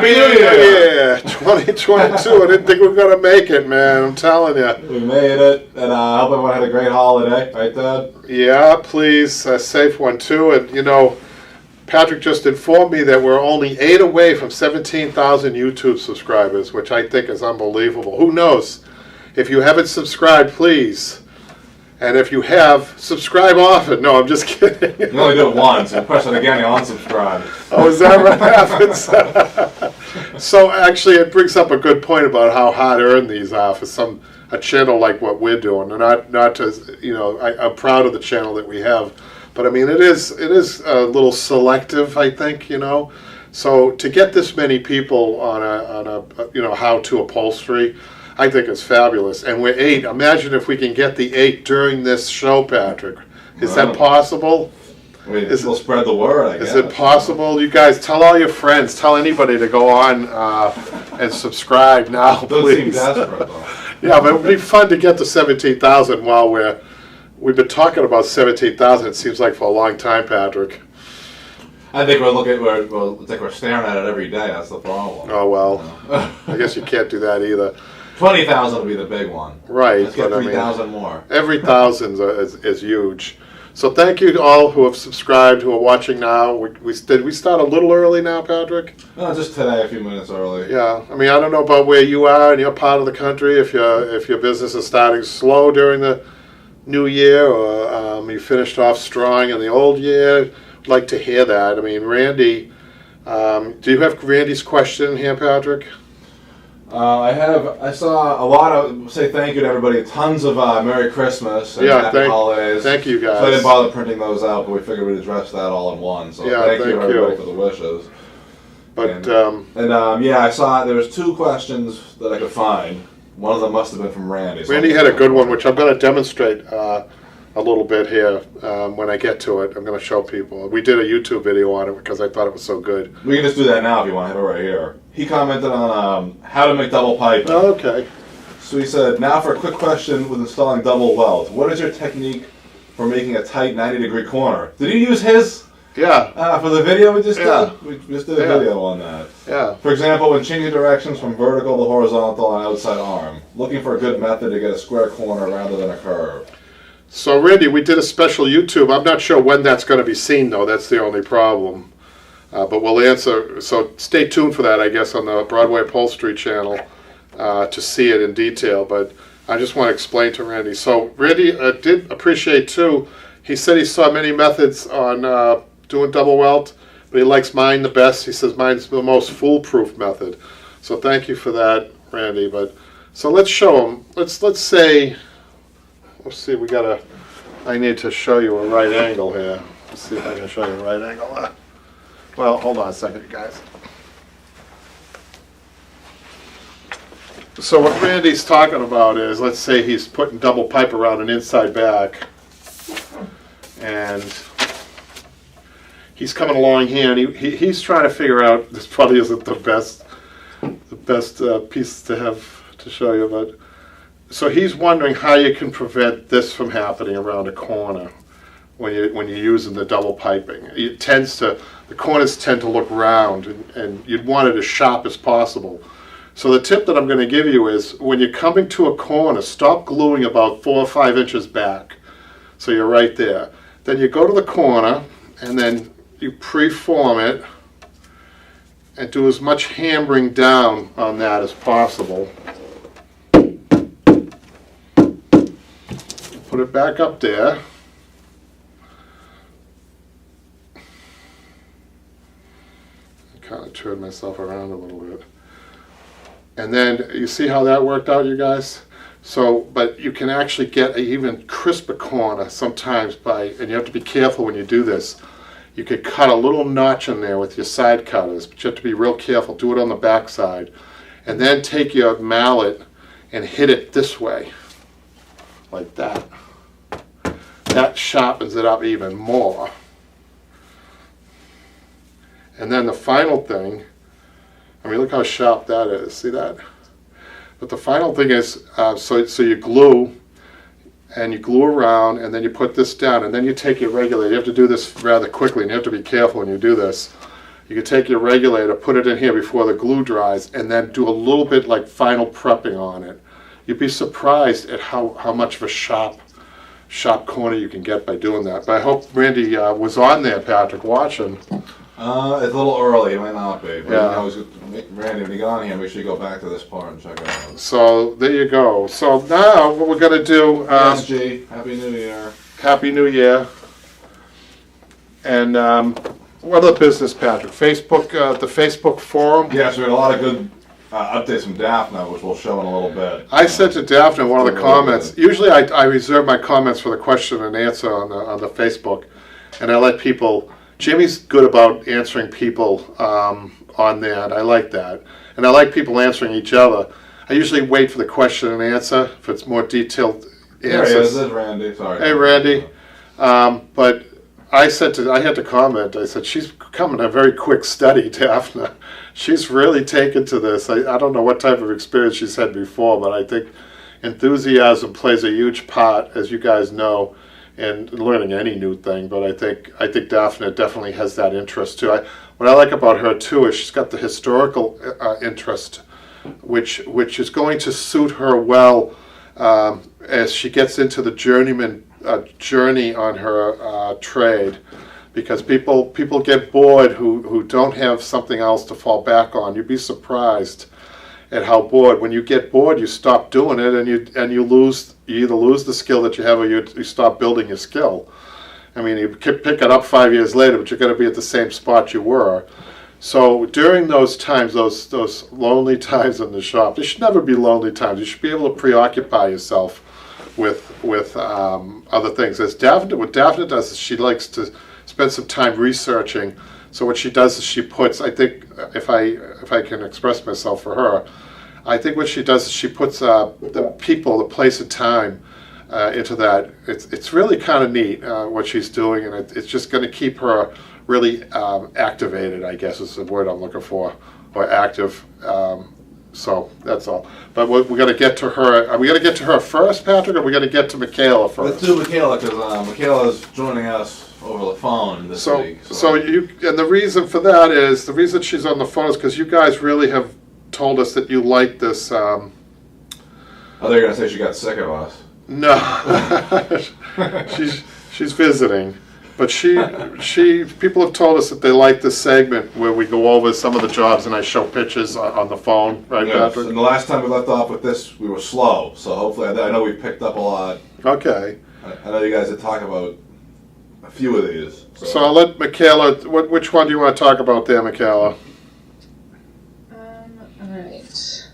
Happy New Year! 2022. I didn't think we were going to make it, man. I'm telling you. We made it, and I hope everyone had a great holiday. Right, Dad? Yeah, please. A safe one, too. And, you know, Patrick just informed me that we're only 8 away from 17,000 YouTube subscribers, which I think is unbelievable. Who knows? If you haven't subscribed, please. And if you have, subscribe often. No, I'm just kidding. You only do it once. You press it again, you unsubscribe. Oh, is that what happens? So actually, it brings up a good point about how hard-earned these are for a channel like what we're doing. And not to, you know, I'm proud of the channel that we have, but I mean, it is a little selective, I think, you know. So to get this many people on a you know, how-to upholstery, I think it's fabulous. And we're 8. Imagine if we can get the 8 during this show, Patrick. Is that possible? We'll spread the word, I guess. Is it possible? You guys, tell all your friends, tell anybody to go on and subscribe now, Those seem please. desperate, though. Yeah, but it would be fun to get to 17,000 while we've been talking about 17,000, it seems like, for a long time, Patrick. I think it's like we're staring at it every day. That's the problem. Oh, well, I guess you can't do that either. 20,000 will be the big one. Right. Let's get 3,000 more. Every 1,000 is huge. So thank you to all who have subscribed, who are watching now. Did we start a little early now, Patrick? No, just today, a few minutes early. Yeah. I mean, I don't know about where you are in your part of the country, if your business is starting slow during the new year, or you finished off strong in the old year. I'd like to hear that. I mean, Randy, do you have Randy's question here, Patrick? I saw a lot of, say thank you to everybody, tons of Merry Christmas and Happy Holidays. Thank you, guys. So I didn't bother printing those out, but we figured we'd address that all in one. So thank you everybody for the wishes. But, yeah, I saw there was 2 questions that I could find. One of them must have been from Randy. Randy had a good one, which I'm going to demonstrate a little bit here when I get to it. I'm going to show people. We did a YouTube video on it because I thought it was so good. We can just do that now if you want. I have it right here. He commented on how to make double piping. Oh, okay. So he said, now for a quick question with installing double welt. What is your technique for making a tight 90-degree corner? Did you use his? Yeah. For the video we just did? We just did a video on that. Yeah. For example, when changing directions from vertical to horizontal on outside arm. Looking for a good method to get a square corner rather than a curve. So, Randy, we did a special YouTube. I'm not sure when that's going to be seen, though. That's the only problem. But we'll answer. So stay tuned for that, I guess, on the Broadway Upholstery channel to see it in detail. But I just want to explain to Randy. So Randy did appreciate, too, he said he saw many methods on doing double welt, but he likes mine the best. He says mine's the most foolproof method. So thank you for that, Randy. But so let's show him. Let's say, let's see, I need to show you a right angle here. Let's see if I can show you a right angle. Well, hold on a second, guys. So what Randy's talking about is, let's say he's putting double pipe around an inside back, and he's coming along here, and he's trying to figure out, this probably isn't the best piece to have to show you, but so he's wondering how you can prevent this from happening around a corner when you're using the double piping. The corners tend to look round, and you'd want it as sharp as possible. So the tip that I'm going to give you is, when you're coming to a corner, stop gluing about 4 or 5 inches back. So you're right there. Then you go to the corner, and then you pre-form it, and do as much hammering down on that as possible. Put it back up there. Kind of turn myself around a little bit. And then you see how that worked out, you guys? So, but you can actually get an even crisper corner sometimes and you have to be careful when you do this. You could cut a little notch in there with your side cutters, but you have to be real careful. Do it on the back side. And then take your mallet and hit it this way, like that. That sharpens it up even more. And then the final thing, I mean, look how sharp that is. See that? But the final thing is, so you glue, and you glue around, and then you put this down, and then you take your regulator. You have to do this rather quickly, and you have to be careful when you do this. You can take your regulator, put it in here before the glue dries, and then do a little bit like final prepping on it. You'd be surprised at how much of a sharp corner you can get by doing that. But I hope Randy was on there, Patrick, watching. It's a little early. It might not be. But Yeah. you know, Randy, when you get on here, make sure you go back to this part and check it out. So there you go. So now what we're going to do... Yes, G. Happy New Year. Happy New Year. And what other business, Patrick? Facebook, the Facebook forum. Yes, we had a lot of good updates from Daphne, which we'll show in a little bit. I said to Daphne in one of the comments, usually I reserve my comments for the question and answer on the Facebook, and I let people, Jimmy's good about answering people on there, and I like that. And I like people answering each other. I usually wait for the question and answer, if it's more detailed There he is. answers. This is Randy. Sorry. Hey, Randy. But I had to comment, I said, she's becoming a very quick study, Daphne. She's really taken to this. I don't know what type of experience she's had before, but I think enthusiasm plays a huge part, as you guys know, in learning any new thing. But I think Daphne definitely has that interest too. What I like about her too is she's got the historical interest, which is going to suit her well as she gets into the journeyman journey on her trade, because people get bored who don't have something else to fall back on. You'd be surprised at how bored. When you get bored, you stop doing it, and you either lose the skill that you have, or you stop building your skill. I mean, you could pick it up 5 years later, but you're going to be at the same spot you were. So during those times, those lonely times in the shop, there should never be lonely times. You should be able to preoccupy yourself with other things. What Daphne does is she likes to spend some time researching. So what she does is she puts, I think, if I can express myself for her, I think what she does is she puts the people, the place, and time into that. It's really kind of neat what she's doing, and it's just going to keep her really activated, I guess is the word I'm looking for, or active. So that's all. But we're going to get to her. Are we going to get to her first, Patrick, or are we going to get to Michaela first? Let's do Michaela, because Michaela's joining us over the phone this week. So and the reason for that is, the reason she's on the phone is because you guys really have told us that you like this. I thought you were going to say she got sick of us. No, she's visiting. But people have told us that they like this segment where we go over some of the jobs and I show pictures on the phone, right, Yes, Patrick? and the last time we left off with this, we were slow. So hopefully, I know we picked up a lot. Okay. I know you guys had talked about a few of these. So I'll let Michaela, which one do you want to talk about there, Michaela? Alright.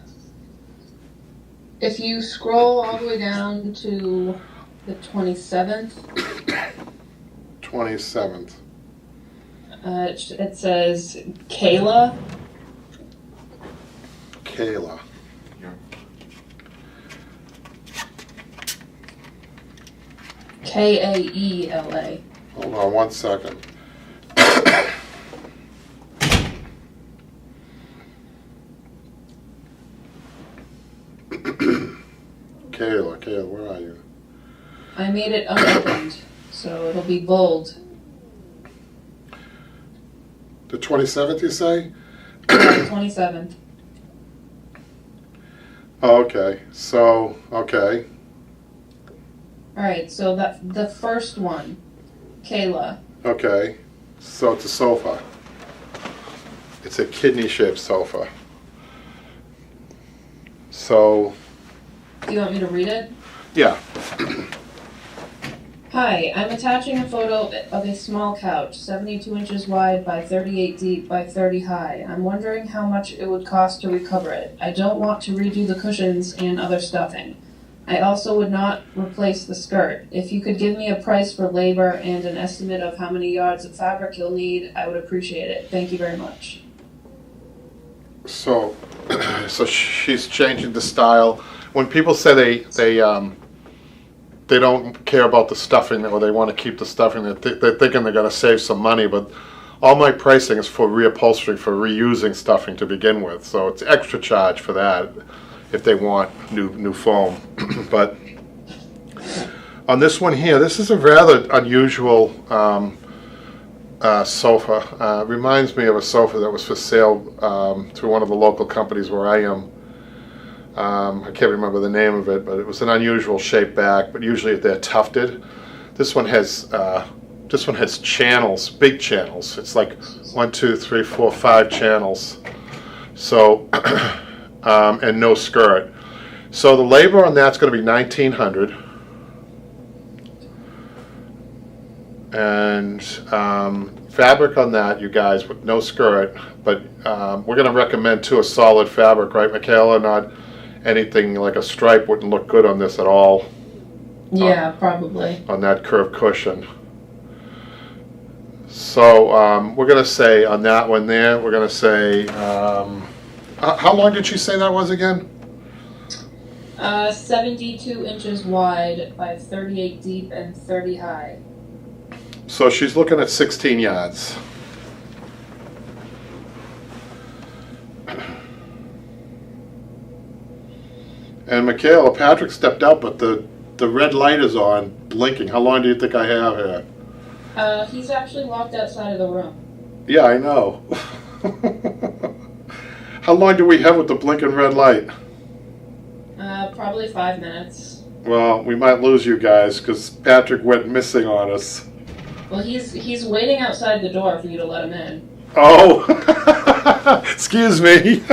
If you scroll all the way down to the 27th, 27th. it says Kayla. Kayla. Kaela. Hold on one second. Kayla, where are you? I made it unopened, so it'll be bold. The 27th, you say? 27th. Oh, okay. So, okay. Alright, so the first one, Kayla. Okay. So it's a sofa. It's a kidney-shaped sofa. So, Do you want me to read it? yeah. Hi, I'm attaching a photo of a small couch, 72 inches wide by 38 deep by 30 high. I'm wondering how much it would cost to recover it. I don't want to redo the cushions and other stuffing. I also would not replace the skirt. If you could give me a price for labor and an estimate of how many yards of fabric you'll need, I would appreciate it. Thank you very much. So, so she's changing the style. When people say they don't care about the stuffing, or they want to keep the stuffing, they're thinking they're going to save some money, but all my pricing is for reupholstery, for reusing stuffing to begin with. So it's extra charge for that if they want new foam. But on this one here, this is a rather unusual sofa. Reminds me of a sofa that was for sale through one of the local companies where I am. I can't remember the name of it, but it was an unusual shape back, but usually they're tufted. This one has channels, big channels. It's like 1, 2, 3, 4, 5 channels. So, and no skirt. So the labor on that's going to be $1,900. And fabric on that, you guys, with no skirt, but we're going to recommend too a solid fabric, right, Michaela? Not anything like a stripe wouldn't look good on this at all. Yeah, probably. On that curved cushion. So we're going to say on that one there, we're going to say, how long did she say that was again? 72 inches wide by 38 deep and 30 high. So she's looking at 16 yards. And Michaela, Patrick stepped out, but the red light is on, blinking. How long do you think I have here? He's actually locked outside of the room. Yeah, I know. How long do we have with the blinking red light? Probably 5 minutes. Well, we might lose you guys because Patrick went missing on us. Well, he's waiting outside the door for you to let him in. Oh, excuse me.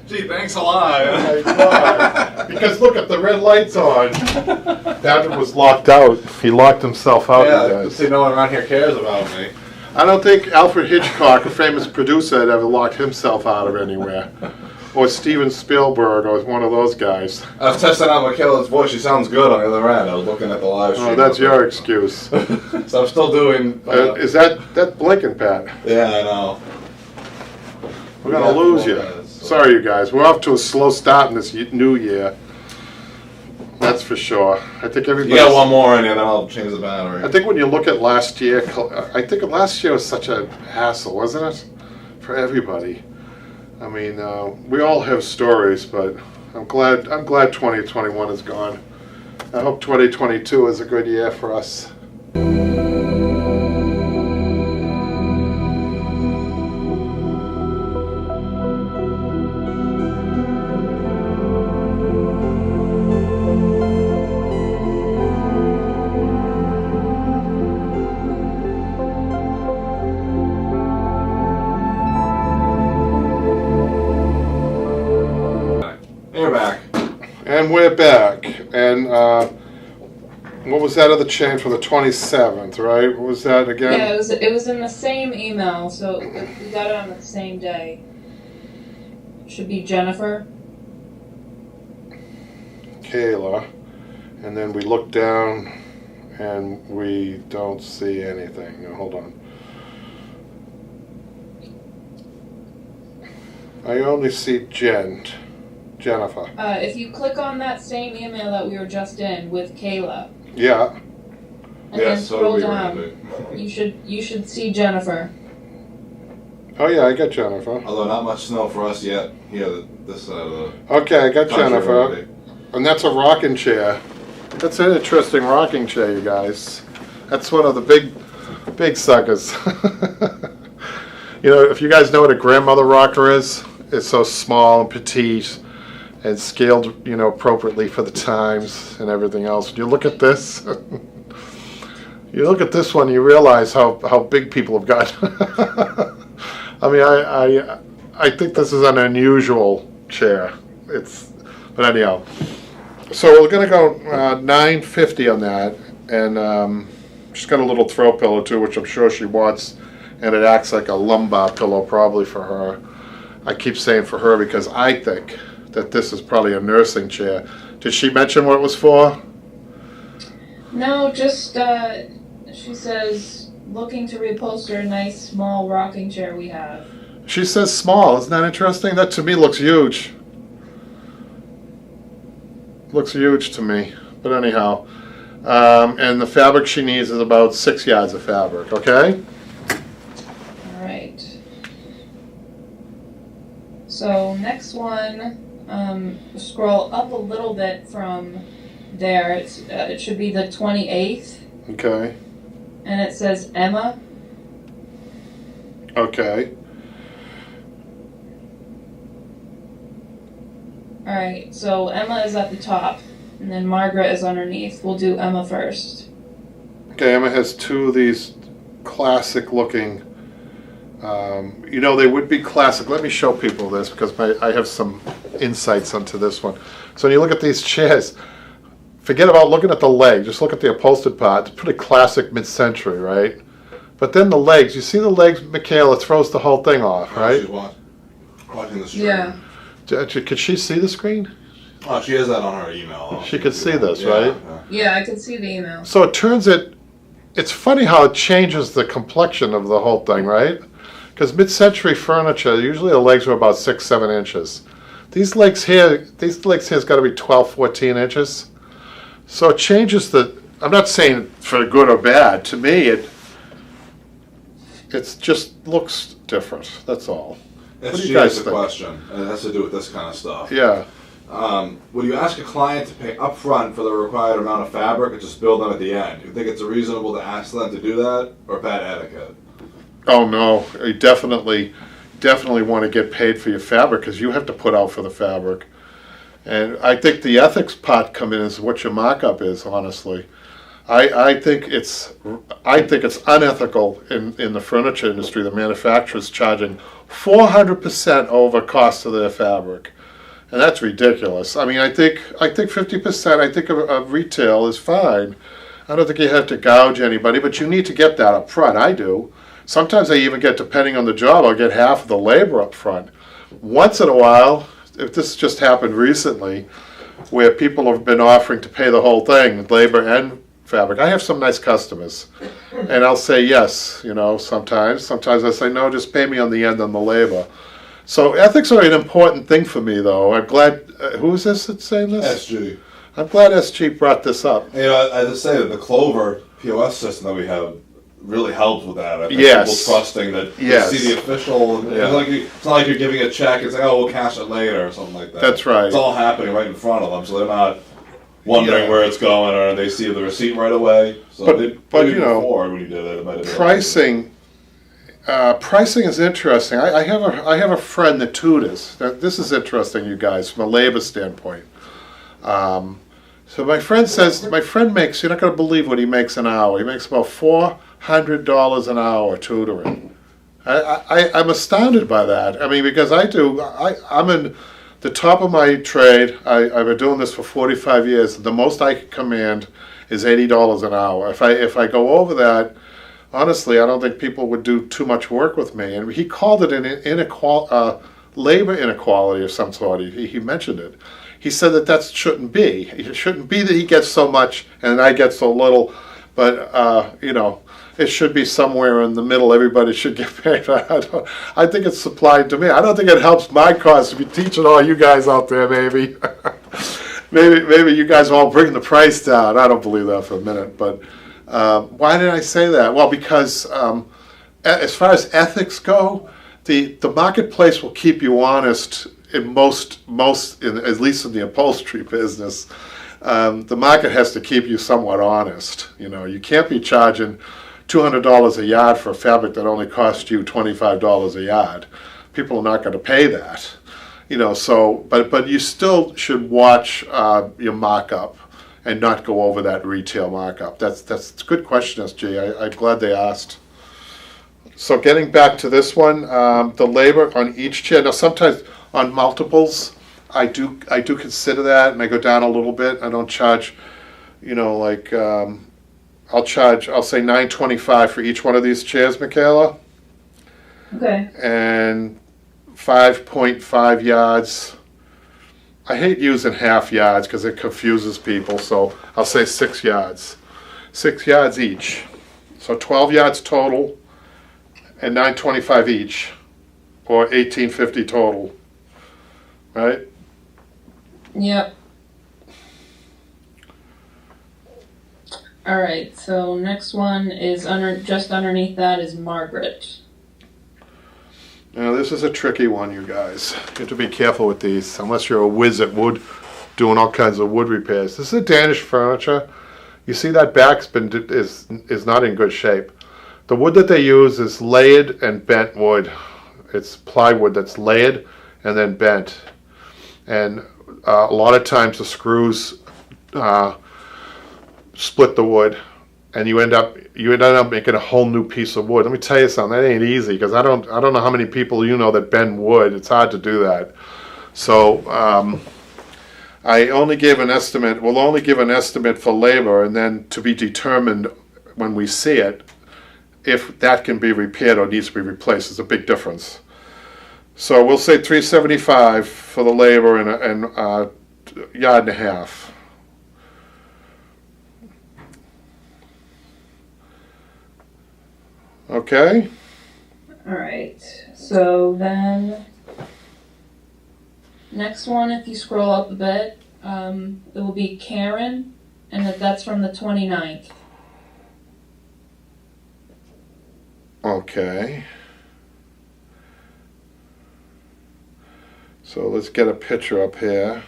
Gee, thanks a lot. Oh my God. Because look at the red lights on. Patrick was locked out. He locked himself out. Yeah, you to guys. see no one around here cares about me. I don't think Alfred Hitchcock, a famous producer, had ever locked himself out of anywhere. Or Steven Spielberg, or one of those guys. I was testing out Michaela's voice. She sounds good on the other end. I was looking at the live stream. Oh, that's your excuse. So I'm still doing... Is that blinking, Pat? Yeah, I know. We're going to lose you. Sorry, you guys. We're off to a slow start in this new year. That's for sure. I think everybody. You got one more in you, then I'll change the battery. I think when you look at last year, I think last year was such a hassle, wasn't it? For everybody. I mean, we all have stories, but I'm glad 2021 is gone. I hope 2022 is a good year for us. You're back. And we're back. And what was that other chain for the 27th, right? What was that again? Yeah, it was in the same email, so we got it on the same day. Should be Jennifer. Kayla. And then we look down and we don't see anything. Now, hold on. I only see Jennifer. If you click on that same email that we were just in with Kayla, Yeah. and then scroll down, you should see Jennifer. Oh yeah, I got Jennifer. Although not much snow for us yet here, this side of the Okay, I got country Jennifer. already. And that's a rocking chair. That's an interesting rocking chair, you guys. That's one of the big suckers. You know, if you guys know what a grandmother rocker is, it's so small and petite and scaled, you know, appropriately for the times and everything else. You look at this. You look at this one, you realize how big people have gotten. I mean, I think this is an unusual chair. But anyhow. So we're gonna go $9.50 on that, and she's got a little throw pillow too, which I'm sure she wants, and it acts like a lumbar pillow probably for her. I keep saying for her because I think that this is probably a nursing chair. Did she mention what it was for? No, just she says looking to reupholster a nice small rocking chair we have. She says small. Isn't that interesting? That to me looks huge. Looks huge to me. But anyhow, and the fabric she needs is about 6 yards of fabric. Okay. All right. So next one, scroll up a little bit from there. It should be the 28th, Okay. and it says Emma. Okay. All right, so Emma is at the top, and then Margaret is underneath. We'll do Emma first. Okay, Emma has two of these classic looking, they would be classic. Let me show people this because I have some insights onto this one. So when you look at these chairs, forget about looking at the leg, just look at the upholstered part. It's pretty classic mid-century, right? But then the legs, you see the legs, Michaela, throws the whole thing off, right? She's watching the stream. Yeah. Could she see the screen? Oh, she has that on her email. She could see this, Yeah, right? yeah. Yeah, I can see the email. So it turns it's funny how it changes the complexion of the whole thing, right? Because mid-century furniture, usually the legs are about 6-7 inches. These legs here's got to be 12, 14 inches. So it changes I'm not saying for good or bad. To me, it just looks different. That's all. What do you guys That's the think? question, and it has to do with this kind of stuff. Yeah. Would you ask a client to pay upfront for the required amount of fabric and just bill them at the end? You think it's reasonable to ask them to do that, or bad etiquette? Oh no, you definitely want to get paid for your fabric because you have to put out for the fabric. And I think the ethics part come in is what your markup is, honestly. I think it's unethical in the furniture industry, the manufacturers charging 400% over cost of their fabric. And that's ridiculous. I mean, I think 50%, I think of retail is fine. I don't think you have to gouge anybody, but you need to get that up front. I do. Sometimes I even get, depending on the job, I'll get half of the labor up front. Once in a while, if this just happened recently, where people have been offering to pay the whole thing, labor and fabric. I have some nice customers, and I'll say yes, sometimes. Sometimes I say, no, just pay me on the end on the labor. So ethics are an important thing for me, though. I'm glad, who is this that's saying this? SG. I'm glad SG brought this up. I just say that the Clover POS system that we have really helps with that. I think Yes. people trusting that Yes. they see the official. Yeah. It's not like you're giving a check. It's like, oh, we'll cash it later or something like that. That's right. It's all happening right in front of them, so they're not wondering Yeah. where it's going, or they see the receipt right away. So But maybe before when you did it might have been pricing is interesting. I have a friend that tutors. This is interesting, you guys, from a labor standpoint. So my friend makes, you're not going to believe what he makes an hour. He makes about $400 an hour tutoring. I'm astounded by that. I mean, because I'm in the top of my trade. I've been doing this for 45 years. The most I can command is $80 an hour. If I go over that, honestly, I don't think people would do too much work with me. And he called it an labor inequality of some sort. He mentioned it. He said that shouldn't be. It shouldn't be that he gets so much and I get so little. But, it should be somewhere in the middle. Everybody should get paid. I think it's supplied to me. I don't think it helps my cause to be teaching all you guys out there, maybe. maybe you guys all bring the price down. I don't believe that for a minute. But why did I say that? Well, because as far as ethics go, the marketplace will keep you honest in most at least in the upholstery business. The market has to keep you somewhat honest. You can't be charging $200 a yard for a fabric that only cost you $25 a yard. People are not going to pay that. But you still should watch your markup and not go over that retail markup. That's a good question, SG. I'm glad they asked. So getting back to this one, the labor on each chair. Now sometimes on multiples, I do consider that, and I go down a little bit. I don't charge, I'll say $9.25 for each one of these chairs, Michaela. Okay. And 5.5 yards. I hate using half yards because it confuses people, so I'll say 6 yards. 6 yards each. So 12 yards total and $9.25 each, or $18.50 total. Right? Yep. All right. So next one is just underneath that is Margaret. Now this is a tricky one, you guys. You have to be careful with these, unless you're a whiz at doing all kinds of wood repairs. This is Danish furniture. You see that back's is not in good shape. The wood that they use is layered and bent wood. It's plywood that's layered and then bent. And a lot of times the screws split the wood, and you end up making a whole new piece of wood. Let me tell you something, that ain't easy, because I don't know how many people you know that bend wood. It's hard to do that. So I only gave an estimate. We'll only give an estimate for labor, and then to be determined when we see it if that can be repaired or needs to be replaced. It's a big difference. So we'll say $375 for the labor and a yard and a half. Okay. All right. So then, next one, if you scroll up a bit, it will be Karen, and that's from the 29th. Okay. So let's get a picture up here.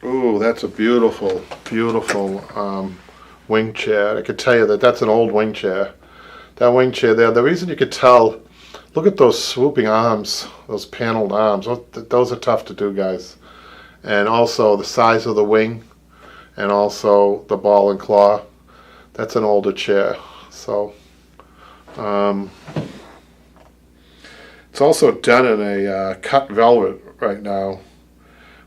Ooh, that's a beautiful, beautiful wing chair. I could tell you that that's an old wing chair. That wing chair there, the reason you could tell, look at those swooping arms, those paneled arms. Those are tough to do, guys. And also the size of the wing, and also the ball and claw. That's an older chair. So, it's also done in a cut velvet right now,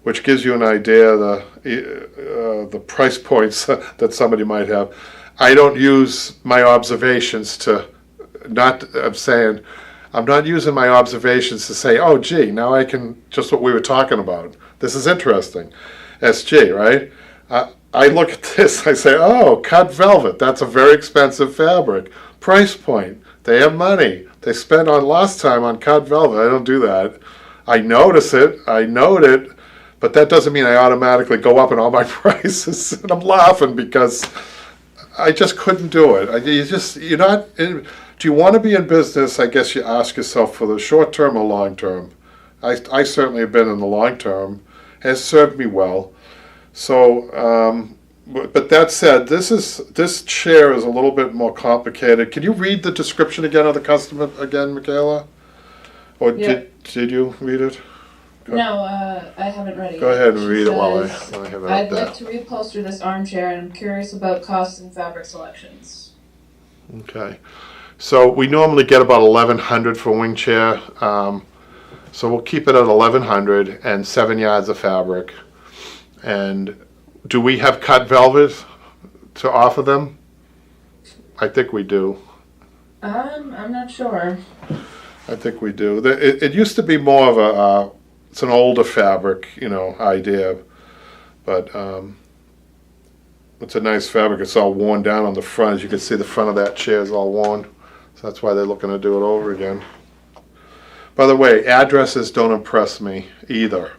which gives you an idea of the price points that somebody might have. I don't use my observations to I'm not using my observations to say, oh gee, now I can, just what we were talking about. This is interesting. SG, right? I look at this, I say, oh, cut velvet, that's a very expensive fabric. Price point, they have money. They spent on last time on cut velvet. I don't do that. I notice it, I note it, but that doesn't mean I automatically go up in all my prices. And I'm laughing because I just couldn't do it. Do you want to be in business? I guess you ask yourself for the short term or long term. I certainly have been in the long term. It has served me well. So, but that said, this chair is a little bit more complicated. Can you read the description again of the customer again, Michaela? Or did you read it? No, I haven't read it Go yet. ahead and read it while I Says, have it I'd up there. like to reupholster this armchair, and I'm curious about costs and fabric selections. Okay. So we normally get about $1,100 for a wing chair. So we'll keep it at $1,100 and 7 yards of fabric. And do we have cut velvet to offer them? I think we do. I'm not sure. I think we do. It used to be more of it's an older fabric, idea. But it's a nice fabric. It's all worn down on the front. As you can see, the front of that chair is all worn. So that's why they're looking to do it over again. By the way, addresses don't impress me either.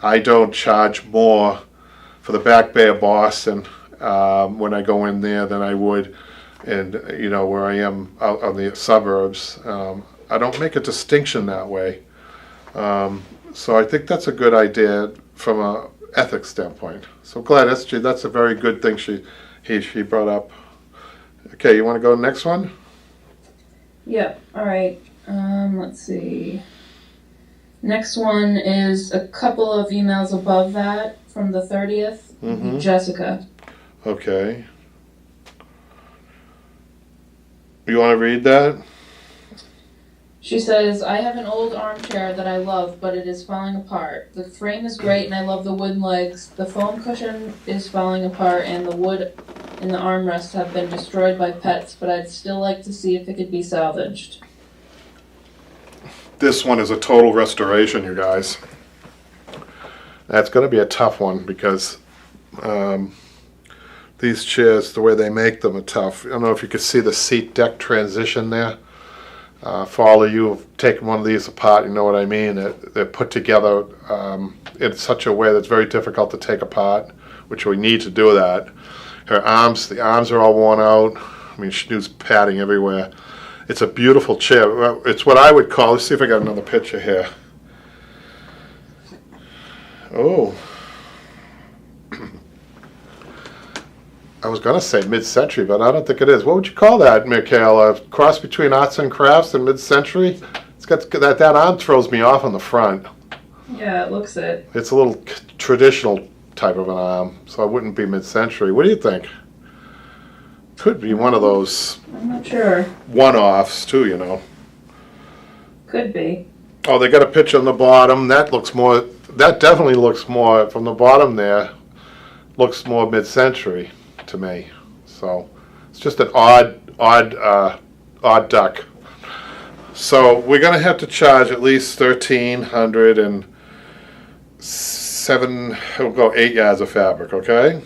I don't charge more for the Back Bay of Boston when I go in there than I would where I am out on the suburbs. I don't make a distinction that way. So I think that's a good idea from a ethics standpoint. So glad that's a very good thing she brought up. Okay, you want to go to the next one? Yep. All right. Let's see. Next one is a couple of emails above that from the 30th. Mm-hmm. Jessica. Okay. You want to read that? She says, I have an old armchair that I love, but it is falling apart. The frame is great and I love the wooden legs. The foam cushion is falling apart and the wood and the armrests have been destroyed by pets, but I'd still like to see if it could be salvaged. This one is a total restoration, you guys. That's going to be a tough one because these chairs, the way they make them, are tough. I don't know if you could see the seat deck transition there. For all of you who've taken one of these apart, you know what I mean. They're put together in such a way that's very difficult to take apart, which we need to do that. The arms are all worn out. I mean, she needs padding everywhere. It's a beautiful chair. It's what I would call, let's see if I got another picture here. Oh. I was going to say mid-century, but I don't think it is. What would you call that, Michaela? A cross between arts and crafts and mid-century? It's got that arm throws me off on the front. Yeah, it looks it. It's a little traditional type of an arm, so it wouldn't be mid-century. What do you think? Could be one of those I'm not sure. one-offs too, you know. Could be. Oh, they got a picture on the bottom. That looks more. That definitely looks more from the bottom there. Looks more mid-century to me. So it's just an odd duck. So we're gonna have to charge at least 1,307. We'll go 8 yards of fabric, okay?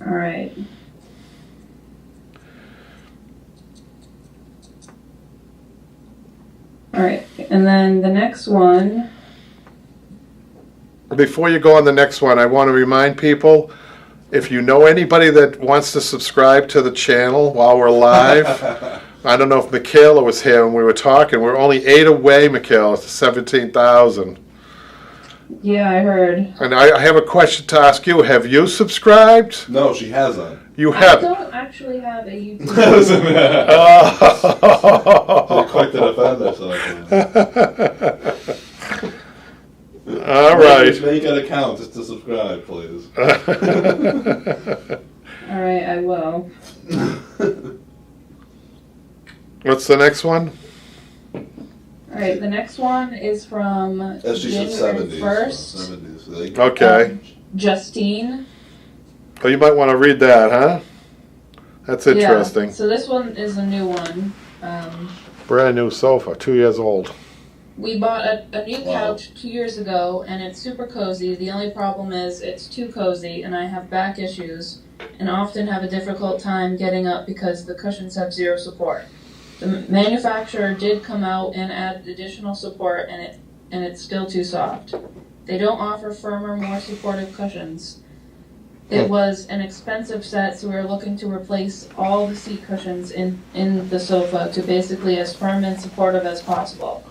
All right. All right, and then the next one. Before you go on the next one, I want to remind people, if you know anybody that wants to subscribe to the channel while we're live, I don't know if Michaela was here when we were talking. We're only 8 away, Michaela, to 17,000. Yeah, I heard. And I have a question to ask you. Have you subscribed? No, she hasn't. You I haven't. don't actually have a YouTube. They're quick to defend herself. All right. Make an account just to subscribe, please. All right, I will. What's the next one? All right, the next one is from She said January 70s. 1st. 70s. Okay. Justine. Oh, you might want to read that, huh? That's interesting. Yeah, so this one is a new one. Brand new sofa, 2 years old. We bought a new couch 2 years ago, and it's super cozy. The only problem is it's too cozy, and I have back issues, and often have a difficult time getting up because the cushions have zero support. The manufacturer did come out and add additional support, and it's still too soft. They don't offer firmer, more supportive cushions. It was an expensive set, so we were looking to replace all the seat cushions in the sofa to basically as firm and supportive as possible.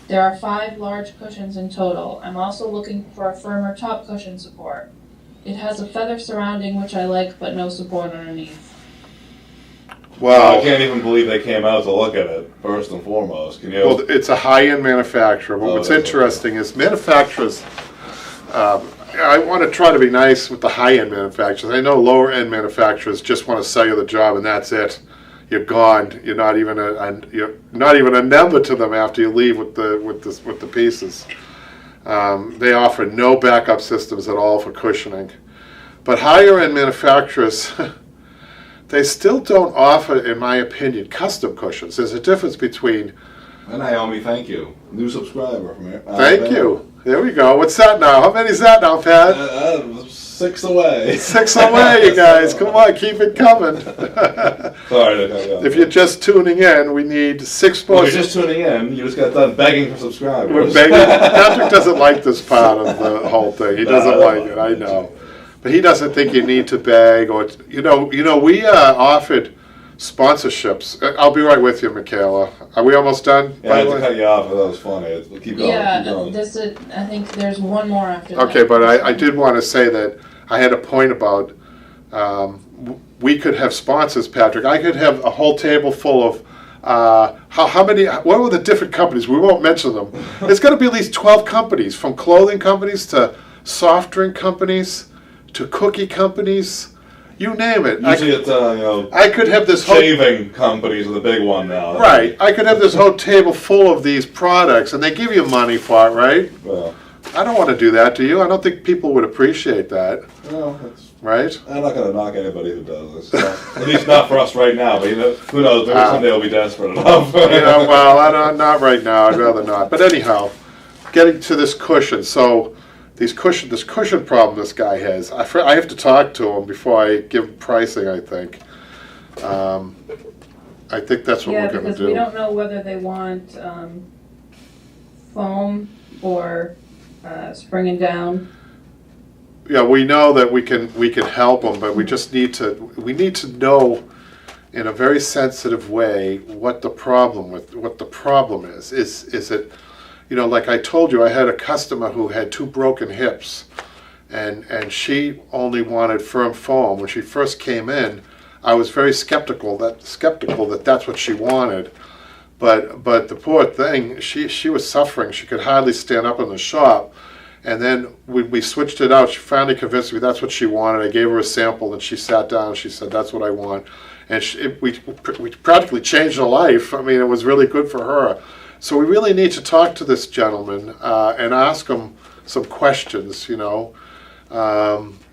There are 5 large cushions in total. I'm also looking for a firmer top cushion support. It has a feather surrounding, which I like, but no support underneath. Wow. I can't even believe they came out to look at it, first and foremost. Can you? Well, it's a high-end manufacturer. But what's interesting is manufacturers, I want to try to be nice with the high-end manufacturers. I know lower-end manufacturers just want to sell you the job and that's it. You're gone. You're not even a number to them after you leave with the pieces. They offer no backup systems at all for cushioning. But higher-end manufacturers, they still don't offer, in my opinion, custom cushions. There's a difference between. And Naomi, thank you. New subscriber from here. Thank you. There we go. What's that now? How many's that now, Pat? 6 away. 6 away, you guys. Come on, keep it coming. Sorry to cut you off. If you're just tuning in, we need 6 more. Well, you're just tuning in. You just got done begging for subscribers. We're begging. Patrick doesn't like this part of the whole thing. He doesn't like it. I know, but he doesn't think you need to beg or we offered sponsorships. I'll be right with you, Michaela. Are we almost done? Yeah, I had to cut you off, but that was funny. Keep going. Yeah, keep going. I think there's one more after that. Okay, but I did want to say that I had a point about we could have sponsors, Patrick. I could have a whole table full of how many? What were the different companies? We won't mention them. It's going to be at least 12 companies, from clothing companies to soft drink companies to cookie companies. You name it. Usually it's I could have this whole shaving companies are the big one now. Right. I could have this whole table full of these products, and they give you money for it, right? Well, I don't want to do that to you. I don't think people would appreciate that, well, right? I'm not going to knock anybody who does this. At least not for us right now. But who knows? Maybe someday we'll be desperate enough. Well, not right now. I'd rather not. But anyhow, getting to this cushion. So this cushion problem this guy has. I have to talk to him before I give pricing. I think that's what we're going to do. Yeah, because we don't know whether they want foam or springing down. Yeah, we know that we can help them, but we just need to know in a very sensitive way what the problem is. Is it, like I told you, I had a customer who had 2 broken hips, and she only wanted firm foam. When she first came in, I was very skeptical that that's what she wanted. But the poor thing, she was suffering. She could hardly stand up in the shop. And then when we switched it out, she finally convinced me that's what she wanted. I gave her a sample, and she sat down and she said, "That's what I want." And we practically changed her life. I mean, it was really good for her. So we really need to talk to this gentleman and ask him some questions,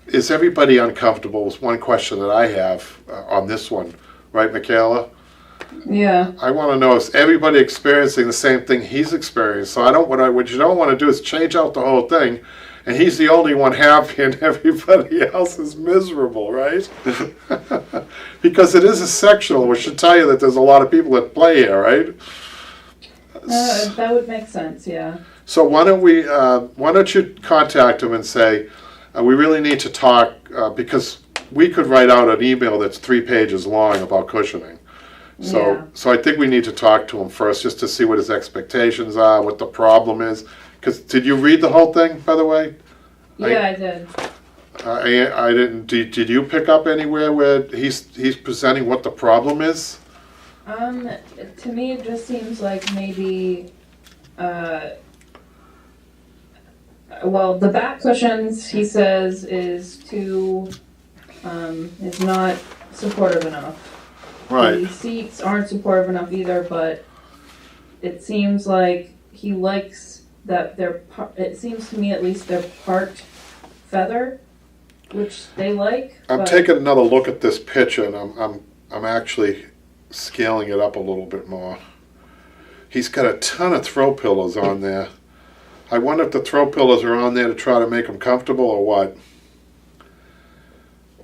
Is everybody uncomfortable is one question that I have on this one. Right, Michaela? Yeah. I want to know, is everybody experiencing the same thing he's experienced? So what you don't want to do is change out the whole thing, and he's the only one happy and everybody else is miserable, right? Because it is a sectional, which should tell you that there's a lot of people at play here, right? That would make sense, yeah. So why don't you contact him and say, we really need to talk, because we could write out an email that's 3 pages long about cushioning. So I think we need to talk to him first, just to see what his expectations are, what the problem is. Because did you read the whole thing, by the way? Yeah, I did. I didn't. Did you pick up anywhere where he's presenting what the problem is? To me, it just seems like maybe, well, the back cushions, he says, is not supportive enough. Right. The seats aren't supportive enough either, but it seems like he likes that it seems to me at least they're part feather, which they like. I'm taking another look at this picture, and I'm actually scaling it up a little bit more. He's got a ton of throw pillows on there. I wonder if the throw pillows are on there to try to make them comfortable or what.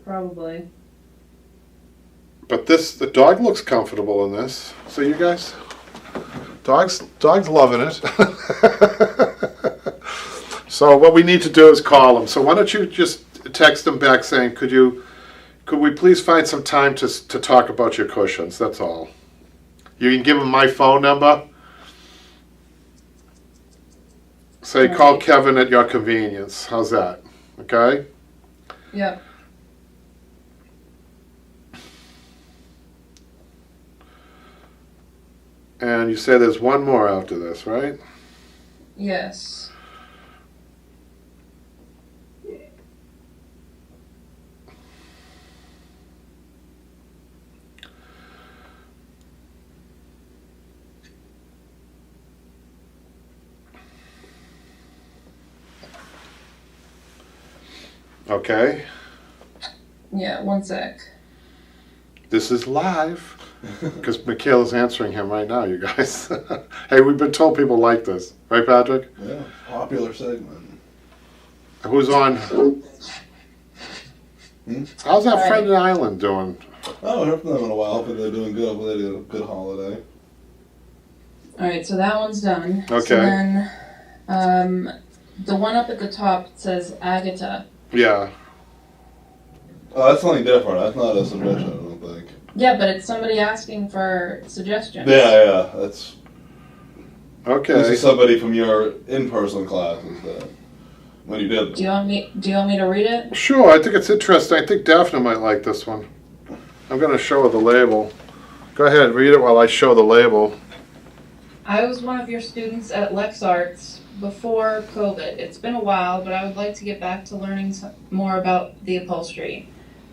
Probably. But the dog looks comfortable in this. So you guys, dog's loving it. So what we need to do is call him. So why don't you just text him back saying, could we please find some time to talk about your cushions? That's all. You can give him my phone number. Say, call Kevin at your convenience. How's that? Okay? Yeah. And you say there's one more after this, right? Yes. Okay. Yeah, one sec. This is live. Because Michaela's answering him right now, you guys. Hey, we've been told people like this. Right, Patrick? Yeah, popular segment. Who's on? How's that friend in Ireland doing? Oh, I haven't heard from them in a while. Hopefully they're doing good. Hopefully they had a good holiday. Alright, so that one's done. Okay. So then, the one up at the top says Agata. Yeah. Oh, that's something different. That's not a submission, I don't think. Yeah, but it's somebody asking for suggestions. Yeah, that's... Okay. This is somebody from your in-person classes that... When you did... Do you want me to read it? Sure, I think it's interesting. I think Daphne might like this one. I'm going to show her the label. Go ahead, read it while I show the label. I was one of your students at LexArts before COVID. It's been a while, but I would like to get back to learning more about the upholstery.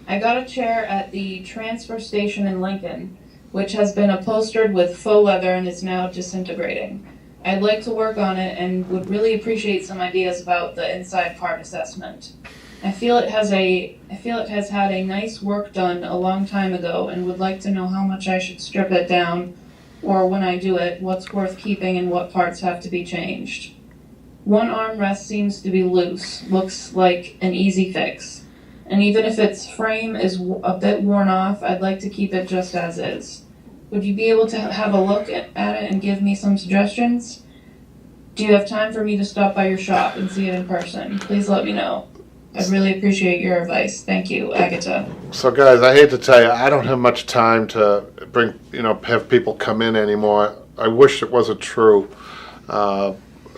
I got a chair at the transfer station in Lincoln, which has been upholstered with faux leather and is now disintegrating. I'd like to work on it and would really appreciate some ideas about the inside part assessment. I feel it has had a nice work done a long time ago and would like to know how much I should strip it down, or when I do it, what's worth keeping and what parts have to be changed. One armrest seems to be loose, looks like an easy fix. And even if its frame is a bit worn off, I'd like to keep it just as is. Would you be able to have a look at it and give me some suggestions? Do you have time for me to stop by your shop and see it in person? Please let me know. I'd really appreciate your advice. Thank you, Agata. So guys, I hate to tell you, I don't have much time to have people come in anymore. I wish it wasn't true.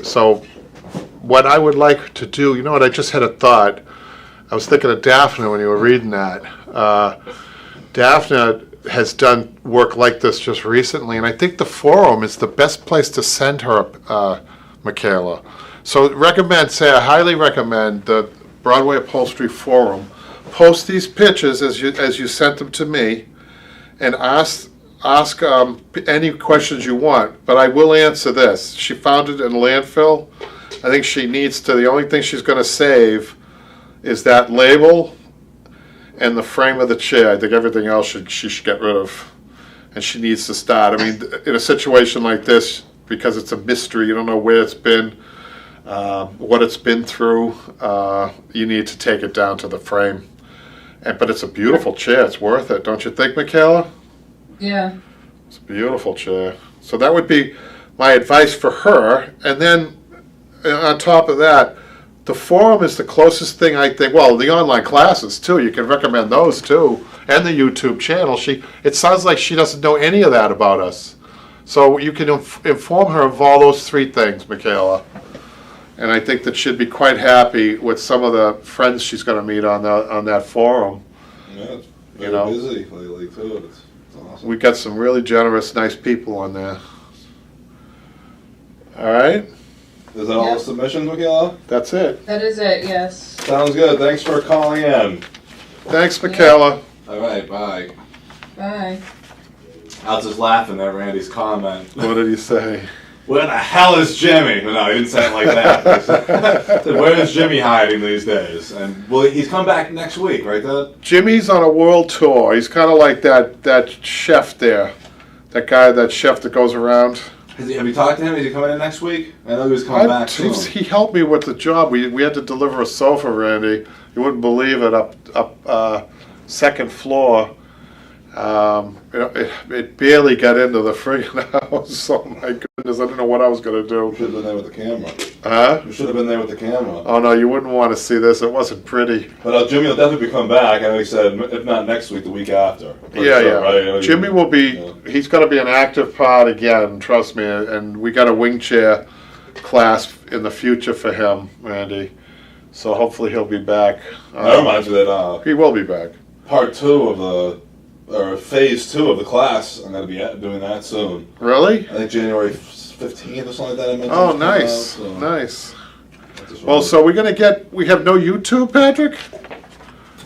So what I would like to do, you know what, I just had a thought. I was thinking of Daphne when you were reading that. Daphne has done work like this just recently, and I think the forum is the best place to send her, Michaela. So I highly recommend the Broadway Upholstery Forum. Post these pictures as you sent them to me, and ask any questions you want. But I will answer this. She found it in landfill. I think she needs to. The only thing she's going to save is that label and the frame of the chair. I think everything else she should get rid of, and she needs to start. I mean, in a situation like this, because it's a mystery, you don't know where it's been, what it's been through. You need to take it down to the frame. But it's a beautiful chair. It's worth it, don't you think, Michaela? Yeah. It's a beautiful chair. So that would be my advice for her. And then on top of that, the forum is the closest thing, I think. Well, the online classes too. You can recommend those too, and the YouTube channel. It sounds like she doesn't know any of that about us. So you can inform her of all those three things, Michaela. And I think that she'd be quite happy with some of the friends she's going to meet on that forum. Yeah, it's very busy lately too. It's awesome. We got some really generous, nice people on there. All right? Is that all the submissions, Michaela? That's it. That is it, yes. Sounds good. Thanks for calling in. Thanks, Michaela. All right, bye. Bye. I was just laughing at Randy's comment. What did he say? Where the hell is Jimmy? No, he didn't say it like that. He said, where is Jimmy hiding these days? And well, he's come back next week, right, Dad? Jimmy's on a world tour. He's kind of like that chef there. That chef that goes around. Have you talked to him? Is he coming in next week? I know he was coming back soon. He helped me with the job. We had to deliver a sofa, Randy. You wouldn't believe it, up second floor. It barely got into the friggin' house. Oh my goodness, I didn't know what I was going to do. You should have been there with the camera. Huh? You should have been there with the camera. Oh no, you wouldn't want to see this. It wasn't pretty. But Jimmy will definitely come back. I know he said, if not next week, the week after. Yeah. Right? Jimmy will be, he's going to be an active part again, trust me. And we got a wing chair class in the future for him, Randy. So hopefully he'll be back. That reminds me that he will be back. Phase 2 of the class, I'm going to be doing that soon. Really? I think January 15th or something like that I mentioned. Oh, nice. Nice. Well, so we have no YouTube, Patrick?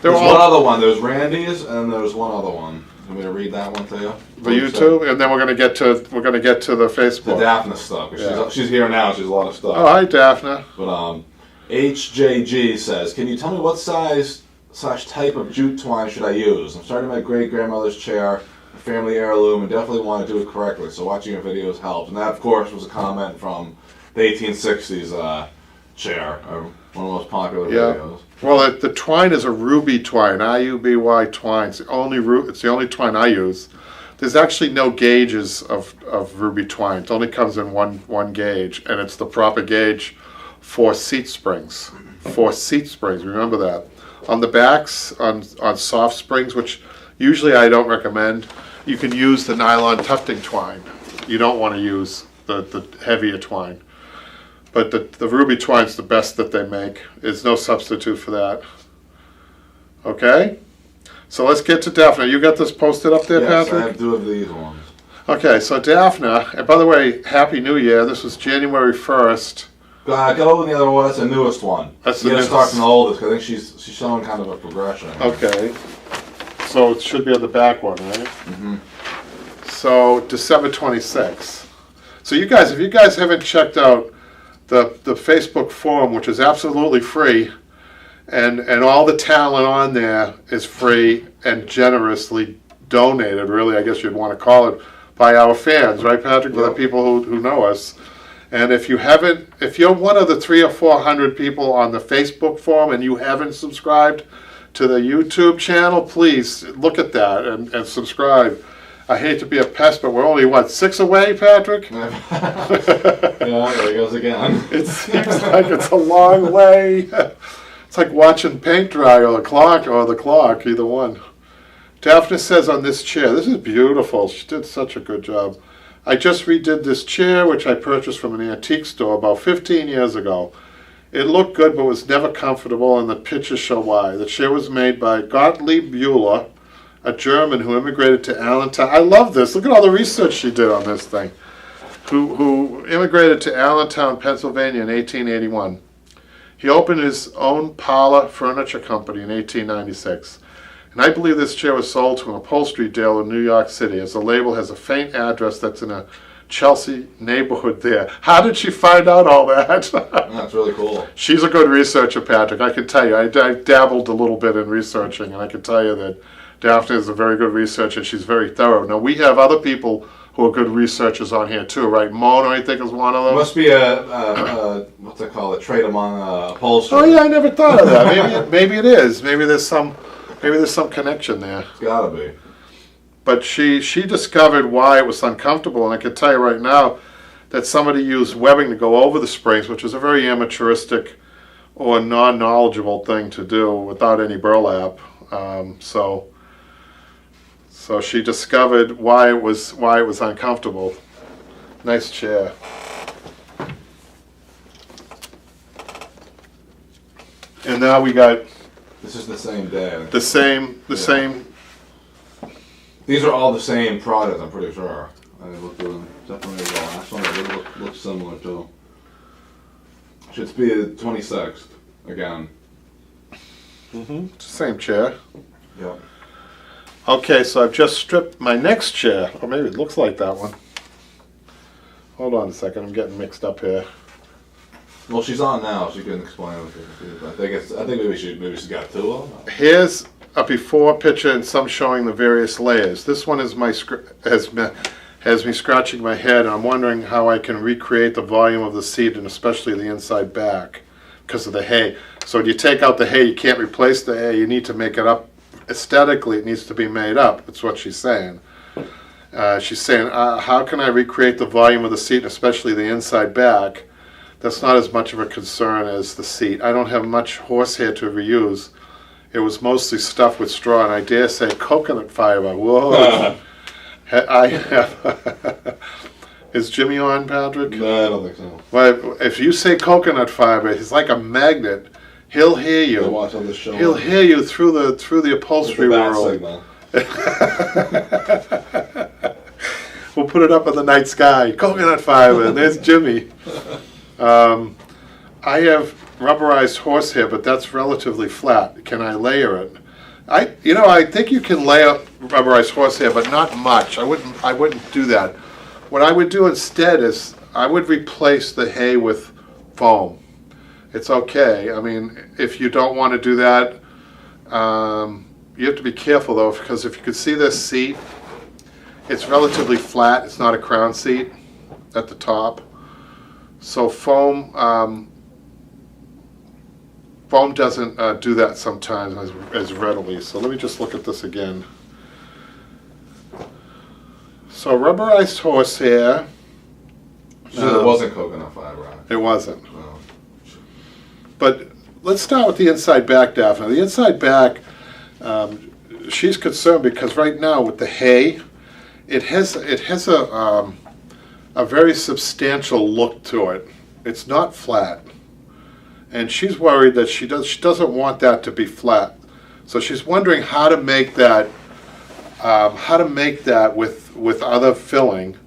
There's one other one. There's Randy's, and there's one other one. Want me to read that one to you? The YouTube, and then we're gonna get to the Facebook. The Daphne stuff. Yeah. She's here now. She's a lot of stuff. Oh, hi, Daphne. But HJG says, can you tell me what size/type of jute twine should I use? I'm starting my great grandmother's chair, a family heirloom, and definitely want to do it correctly. So watching your videos helps. And that, of course, was a comment from the 1860s chair, one of the most popular videos. Well, the twine is a ruby twine, IUBY twine. It's the only twine I use. There's actually no gauges of ruby twine. It only comes in one gauge, and it's the proper gauge for seat springs. Remember that. On the backs, on soft springs, which usually I don't recommend, you can use the nylon tufting twine. You don't want to use the heavier twine. But the ruby twine's the best that they make. There's no substitute for that. Okay? So let's get to Daphne. You got this posted up there, yes, Patrick? I have 2 of these ones. Okay, so Daphne, and by the way, Happy New Year. This was January 1st. Go with the other one. That's the newest one. That's the newest. Start from the oldest, because I think she's showing kind of a progression. Okay. So it should be on the back one, right? Mm-hmm. So December 26th. So you guys, if you guys haven't checked out the Facebook forum, which is absolutely free, and all the talent on there is free and generously donated, really, I guess you'd want to call it, by our fans, right, Patrick? By the people who know us. And if you're one of the 300 or 400 people on the Facebook forum and you haven't subscribed to the YouTube channel, please look at that and subscribe. I hate to be a pest, but we're only, 6 away, Patrick? Yeah, there he goes again. It seems like it's a long way. It's like watching paint dry or the clock, either one. Daphne says on this chair, this is beautiful. She did such a good job. I just redid this chair, which I purchased from an antique store about 15 years ago. It looked good, but was never comfortable, and the pictures show why. The chair was made by Gottlieb Bühler, a German who immigrated to Allentown. I love this. Look at all the research she did on this thing. Who immigrated to Allentown, Pennsylvania in 1881. He opened his own parlor furniture company in 1896. And I believe this chair was sold to an upholstery dealer in New York City, as the label has a faint address that's in a Chelsea neighborhood there. How did she find out all that? That's really cool. She's a good researcher, Patrick. I can tell you. I dabbled a little bit in researching, and I can tell you that Daphne is a very good researcher, and she's very thorough. Now, we have other people who are good researchers on here, too, right? Mona, I think, is one of them. Must be a what's it called? A trade among upholstery. Oh, yeah, I never thought of that. Maybe it is. Maybe there's some connection there. It's gotta be. But she discovered why it was uncomfortable, and I can tell you right now that somebody used webbing to go over the springs, which is a very amateuristic or non-knowledgeable thing to do without any burlap. So she discovered why it was uncomfortable. Nice chair. And now we got This is the same day. the same. These are all the same product, I'm pretty sure. I looked through them. Definitely the last one. It looks similar too. Should be the 26th again. It's the same chair. Yep. Okay, so I've just stripped my next chair. Or maybe it looks like that one. Hold on a second, I'm getting mixed up here. Well, she's on now. She can explain it. I think maybe she's got two of them. Here's a before picture and some showing the various layers. This one is has me scratching my head, and I'm wondering how I can recreate the volume of the seat, and especially the inside back, because of the hay. So when you take out the hay, you can't replace the hay. You need to make it up. Aesthetically, it needs to be made up. That's what she's saying. She's saying, how can I recreate the volume of the seat, especially the inside back? That's not as much of a concern as the seat. I don't have much horsehair to reuse. It was mostly stuffed with straw, and I dare say coconut fiber. Whoa. I have. Is Jimmy on, Patrick? No, I don't think so. Well, if you say coconut fiber, he's like a magnet. He'll hear you. Watch on the show. He'll hear you through the upholstery world. Signal. We'll put it up in the night sky. Coconut fiber. And there's Jimmy. I have rubberized horsehair, but that's relatively flat. Can I layer it? I think you can layer rubberized horsehair, but not much. I wouldn't do that. What I would do instead is I would replace the hay with foam. It's okay. I mean, if you don't want to do that, you have to be careful though, because if you could see this seat, it's relatively flat. It's not a crown seat at the top. So foam doesn't do that sometimes as readily. So let me just look at this again. So rubberized horsehair. So it wasn't coconut fiber on it. It wasn't. No. But let's start with the inside back, Daphne. The inside back, she's concerned because right now with the hay, it has a very substantial look to it. It's not flat, and she's worried that she doesn't want that to be flat. So she's wondering how to make that with other filling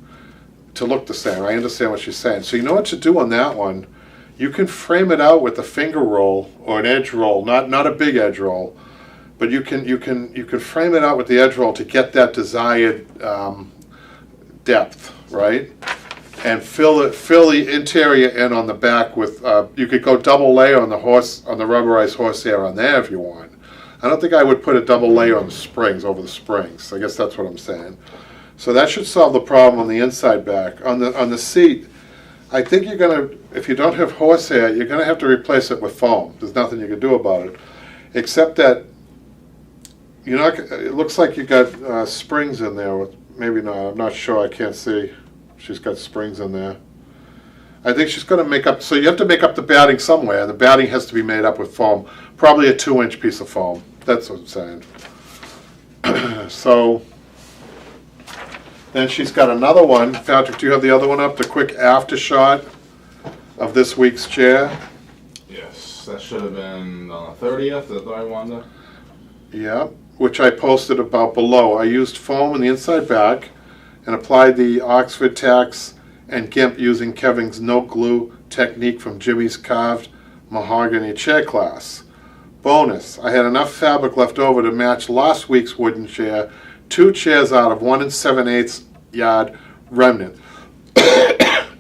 to look the same. I understand what she's saying. So you know what to do on that one. You can frame it out with a finger roll or an edge roll, not a big edge roll, but you can frame it out with the edge roll to get that desired depth, right? And fill the interior in on the back with. You could go double layer on the rubberized horsehair on there if you want. I don't think I would put a double layer on the springs over the springs. I guess that's what I'm saying. So that should solve the problem on the inside back. On the seat, I think you're gonna, if you don't have horsehair, you're gonna have to replace it with foam. There's nothing you can do about it, except that it looks like you got springs in there. Maybe not. I'm not sure. I can't see. She's got springs in there. I think she's going to make up. So you have to make up the batting somewhere, and the batting has to be made up with foam. Probably a 2-inch piece of foam. That's what I'm saying. So Then she's got another one. Patrick, do you have the other one up? The quick after shot of this week's chair? Yes, that should have been on the 30th, is that right, Wanda? Yeah, which I posted about below. I used foam in the inside back and applied the Oxford tacks and GIMP using Kevin's no glue technique from Jimmy's carved mahogany chair class. Bonus, I had enough fabric left over to match last week's wooden chair, 2 chairs out of 1 7/8 yard remnant.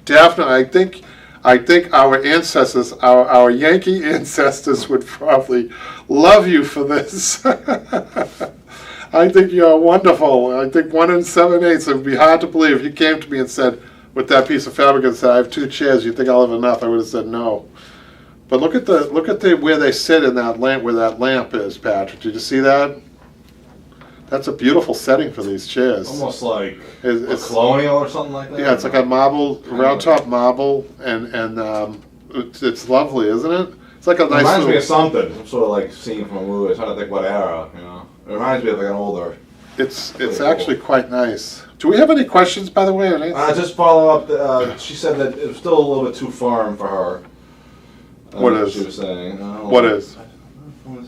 Daphne, I think our ancestors, our Yankee ancestors would probably love you for this. I think you're wonderful. I think 1 7/8, it would be hard to believe if you came to me and said, with that piece of fabric and said, I have 2 chairs, you think I'll have enough? I would have said no. But look at the where they sit in that lamp, where that lamp is, Patrick. Did you see that? That's a beautiful setting for these chairs. Almost like It's colonial or something like that? yeah, it's like a marble, round top marble, and it's lovely, isn't it? It's like a It nice reminds me little, of something. Some sort of like scene from a movie. I'm trying to think what era, you know. It reminds me of like an older. it's cool. actually quite nice. Do we have any questions, by the way? on it? Just follow up. She said that it was still a little bit too firm for her. What is? She was saying. What is?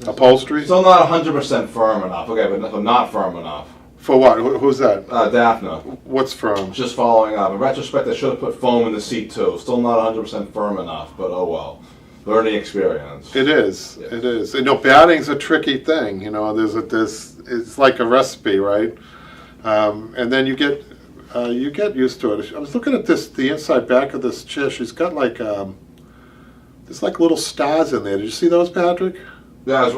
Upholstery? Still not 100% firm enough. Okay, but not firm enough. For what? Who's that? Daphne. What's from? Just following up. In retrospect, I should have put foam in the seat too. Still not 100% firm enough, but oh well. Learning experience. It is. Yeah. It is. You know, batting's a tricky thing. You know, it's like a recipe, right? And then you get used to it. I was looking at the inside back of this chair. She's got like there's like little stars in there. Did you see those, Patrick? Yeah, I was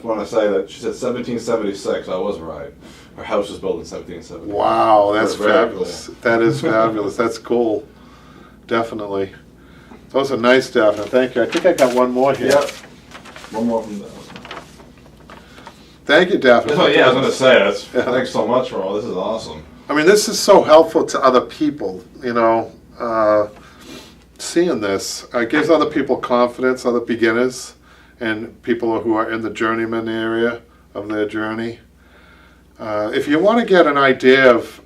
want to say that she said 1776. I was right. Her house was built in 1770. Wow, that's Very fabulous. cool. That is fabulous. That's cool. Definitely. Those are nice, Daphne. Thank you. I think I got one more here. Yep. One more from that. Thank you, Daphne. That's what, yeah, I was going to say. That's, Yeah. Thanks so much for all. This is awesome. I mean, this is so helpful to other people, you know, seeing this. It gives other people confidence, other beginners, and people who are in the journeyman area of their journey. If you want to get an idea of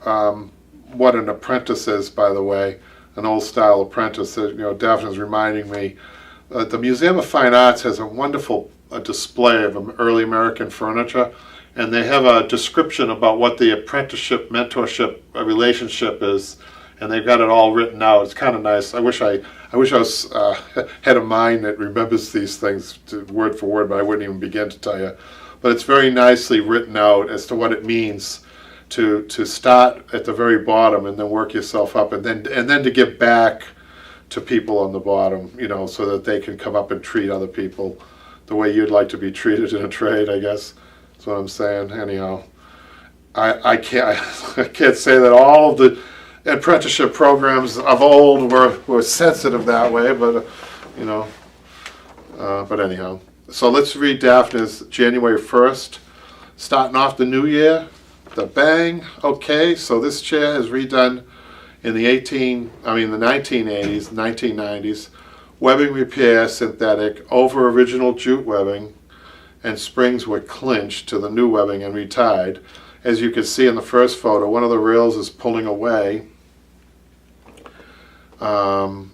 what an apprentice is, by the way, an old-style apprentice, you know, Daphne's reminding me, the Museum of Fine Arts has a wonderful display of early American furniture, and they have a description about what the apprenticeship mentorship relationship is, and they've got it all written out. It's kind of nice. I wish I was had a mind that remembers these things word for word, but I wouldn't even begin to tell you. But it's very nicely written out as to what it means to start at the very bottom and then work yourself up, and then to give back to people on the bottom, you know, so that they can come up and treat other people the way you'd like to be treated in a trade, I guess. That's what I'm saying. Anyhow, I can't say that all of the apprenticeship programs of old were sensitive that way, but you know. But anyhow, so let's read Daphne's January 1st, starting off the new year. The bang. Okay, so this chair is redone in the 1980s, 1990s. Webbing repair, synthetic, over original jute webbing, and springs were clinched to the new webbing and retied. As you can see in the first photo, one of the rails is pulling away. From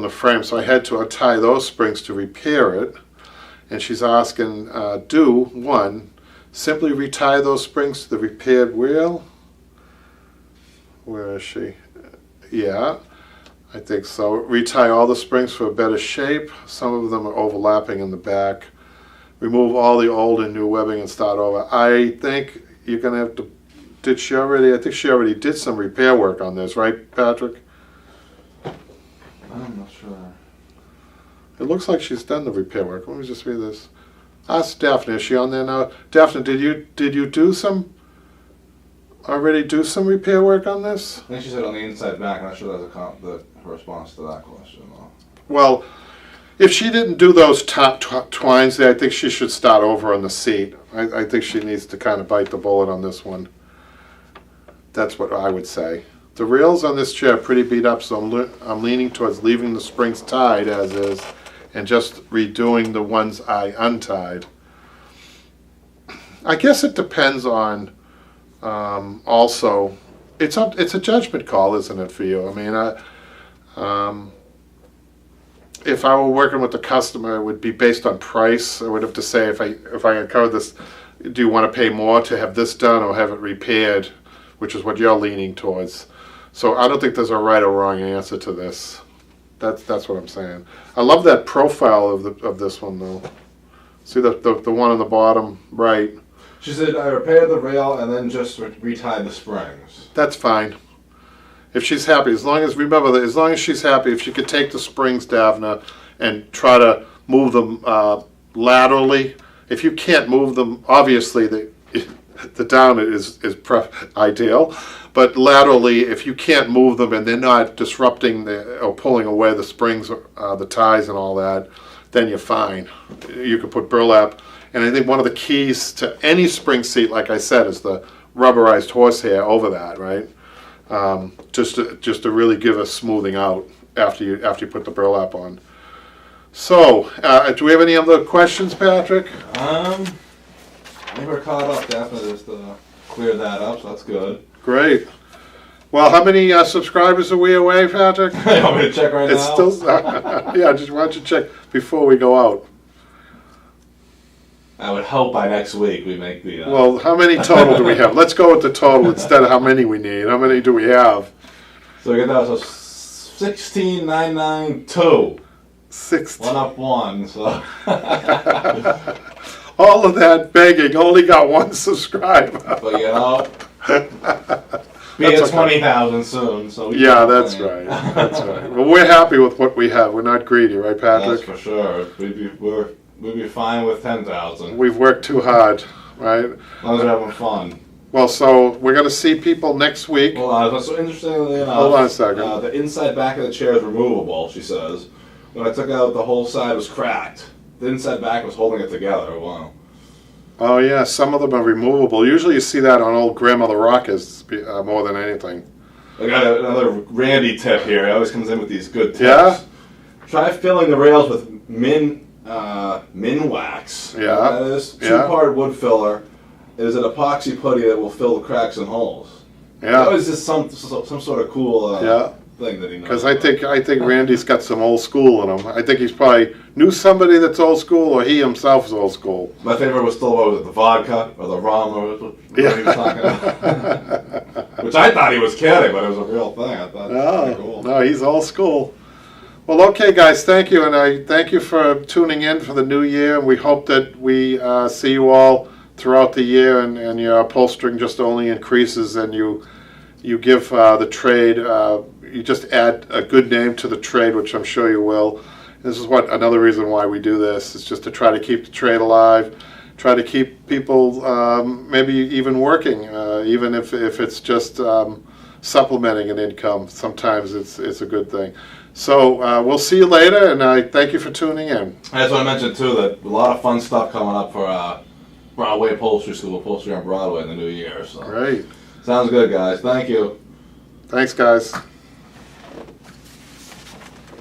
the frame, so I had to untie those springs to repair it. And she's asking, do one, simply retie those springs to the repaired wheel. Where is she? Yeah, I think so. Retie all the springs for a better shape. Some of them are overlapping in the back. Remove all the old and new webbing and start over. I think you're going to have to, I think she already did some repair work on this, right, Patrick? I'm not sure. It looks like she's done the repair work. Let me just read this. Ask Daphne, is she on there now? Daphne, did you already do some repair work on this? I think she said on the inside back. I'm not sure that's her response to that question, though. Well, if she didn't do those top twines there, I think she should start over on the seat. I think she needs to kind of bite the bullet on this one. That's what I would say. The rails on this chair are pretty beat up, so I'm leaning towards leaving the springs tied as is and just redoing the ones I untied. I guess it depends on also it's a judgment call, isn't it, for you? I mean, if I were working with the customer, it would be based on price. I would have to say, if I uncover this, do you want to pay more to have this done or have it repaired, which is what you're leaning towards. So I don't think there's a right or wrong answer to this. That's what I'm saying. I love that profile of this one though. See the one on the bottom right. She said, I repaired the rail and then just retied the springs. That's fine. If she's happy, as long as she's happy, if she could take the springs, Davna, and try to move them laterally. If you can't move them, obviously the down is ideal, but laterally, if you can't move them and they're not disrupting or pulling away the springs, the ties and all that, then you're fine. You could put burlap, and I think one of the keys to any spring seat, like I said, is the rubberized horsehair over that, right? Just to really give a smoothing out after you put the burlap on. So, do we have any other questions, Patrick? I think we're caught up. Definitely just cleared that up, so that's good. Great. Well, how many subscribers are we away, Patrick? You want me to check right now? Still, yeah, just why don't you check before we go out? I would hope by next week we make the... Well, how many total do we have? Let's go with the total instead of how many we need. How many do we have? So we get that, so 16,992. 16. 1 up 1, so... All of that begging, only got 1 subscriber. But you know, be at 20,000 soon, so... Yeah, that's right. That's right. Well, we're happy with what we have. We're not greedy, right, Patrick? That's for sure. We'd be fine with 10,000. We've worked too hard, right? As long as we're having fun. Well, so we're going to see people next week. Hold on, so interestingly enough... Hold on a second. The inside back of the chair is removable, she says. When I took it out, the whole side was cracked. The inside back was holding it together. Wow. Oh, yeah, some of them are removable. Usually you see that on old Grandmother Rockers more than anything. I got another Randy tip here. He always comes in with these good tips. Yeah? Try filling the rails with min wax. Yeah. That is 2-part wood filler. It is an epoxy putty that will fill the cracks and holes. Yeah. It's always just some sort of cool thing that he knows. Because I think Randy's got some old school in him. I think he's probably knew somebody that's old school, or he himself is old school. My favorite was still, what was it, the vodka or the rum, or what he was talking about. Which I thought he was kidding, but it was a real thing. I thought it was pretty cool. No, he's old school. Well, okay, guys, thank you, and I thank you for tuning in for the new year. And we hope that we see you all throughout the year, and your upholstering just only increases, and you give the trade. You just add a good name to the trade, which I'm sure you will. This is another reason why we do this. It's just to try to keep the trade alive, try to keep people maybe even working, even if it's just supplementing an income. Sometimes it's a good thing. So we'll see you later, and I thank you for tuning in. I just want to mention too that a lot of fun stuff coming up for Broadway Upholstery School, Upholstery on Broadway in the new year. So. Great. Sounds good, guys. Thank you. Thanks, guys.